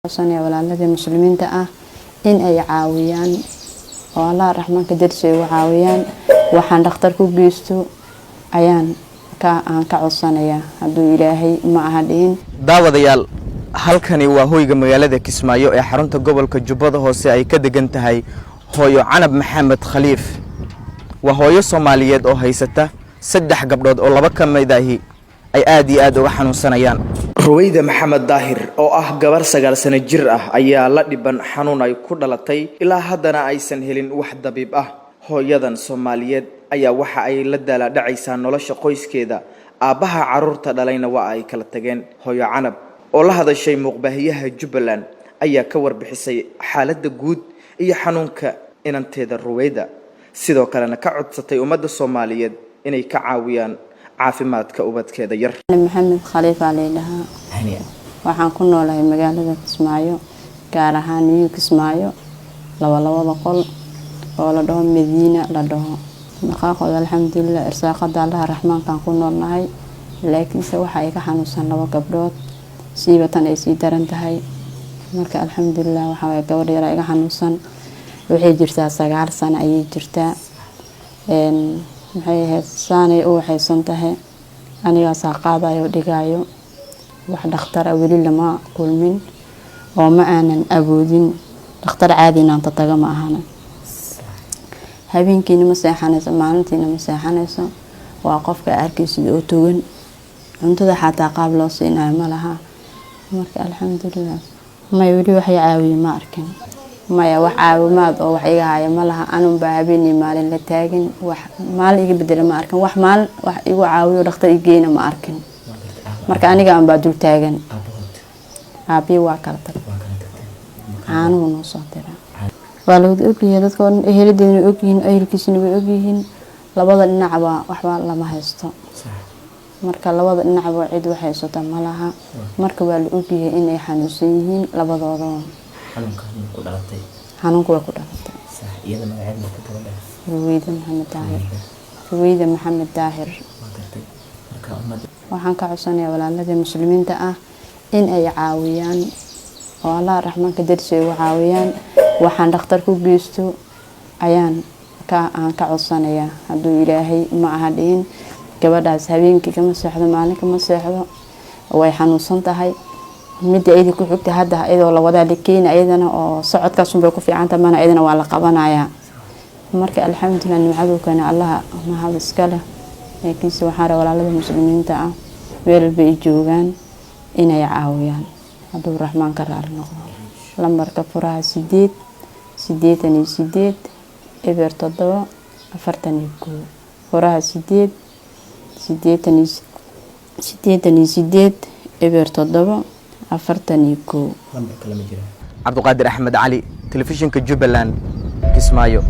سنة ولا الذي مسلمين تأه إن أي عاويان والله الرحمن كدرسي وعاويان وحن دختركو جيستو أيان كعصانيا هدو إلهي مع هدين daawadayaal halkani waa hoyga magaalada Kismaayo ee xarunta gobolka Jubbada Hoose ay ka degan tahay hooyo Canab Maxamed Khaliif waa hooyo Soomaaliyeed oo haysata 3 gabdhood oo laba ka mid ah ay aad iyo aad uga xanuunsanayaan Ruwayda Maxamed Daahir oo ah gabar 9 sano jir ah ayaa la dhiban xanuun ay ku dhalatay ilaa haddana aysan helin wax dabiib ah hooyadan Soomaaliyeed ayaa waxa ay la dala dhacaysaa nolosha qoyskeeda aabaha caruurta dhalayna waa ay kala tageen hooyo Canab oo la hadashay muqbaahiyaha Jubbaland ayaa ka warbixisay xaaladda guud iyo xanuunka inanteeda Ruwayda sidoo kalena ka codsatay ummadda Soomaaliyeed inay ka caawiyaan caafimaadka ubadkeeda yar Maxamed Khaliif alaylaha waxaan ku noolahay magaalada Kismaayo gaar ahaan New Kismaayo laba qol oo la dhaho Madiina la dhaho dhaqaaqooda alxamdulillah irsaaqada Allah raxmaankan ku noolnahay laakiin se waxa ay ka xanuunsan laba gabdhood siibatan ay sii daran tahay marka alxamdulillah waxa ay gabadh yar ay ka xanuunsan waxay jirtaa 9 sano ayay jirtaa maxay ahayd saanay oo waxaysan tahay aniga saaqaadayo dhigayo wax dhakhtar wali lama kulmin oo ma aanan awoodin dhakhtar caadi inaan taga ma ahana habeenkii ma seexanayso maalintiina ma seexanayso waa qofka arkiisa oo togan cuntada xataa qaab loo siinayo ma laha marka alxamdulillah ma wali wax caawiyo ma arkin maya wax caawimaad oo wax iga haya ma laha anun baa habeenii maalin la taagin wax maal iga bedel ma arkin wax maal wax igu caawiyo dhakhtar igeena ma arkin marka aniga aan baa dul taagan aabi waa kala tag aanu noo soo diray waa loo ogyahay dadka eheladiina ogyihiin ehelkiisina way ogyihiin labada dhinacba waxba lama haysto marka labada dhinacba cid wax haysto ma laha marka waa la ogyahay in ay xanuunsan yihiin labadooda xanuunku ku dhalatay iyada magaceeda ku tabaday Ruwayda Maxamed Daahir waxaan ka codsanayaa walaalada muslimiinta ah in ay caawiyaan oo Allah raxmaan ka darsi u caawiyaan waxaan dhakhtarku geysto ayaan ka codsanayaa haduu Ilaahay ma ahadin gabadhaas habeenkii kama seexdo maalinka ma seexdo way xanuunsan tahay mid ay ku xigta hadda iyadoo la wada dhikeen ayadana oo socodkaas bay ku fiicanta mana ayadana waa la qabanaya marka alxamdulillah nimcadu kana Allah ma hal iska leh laakiin waxaan walaalada muslimiinta ah meel bay joogan inay caawiyaan haduu raxmaan ka raali noqdo lambarka furaha 8 eber 7 41 furaha 8 eber 7 41 Cabduqaadir Axmed Cali telefishinka Jubbaland Kismaayo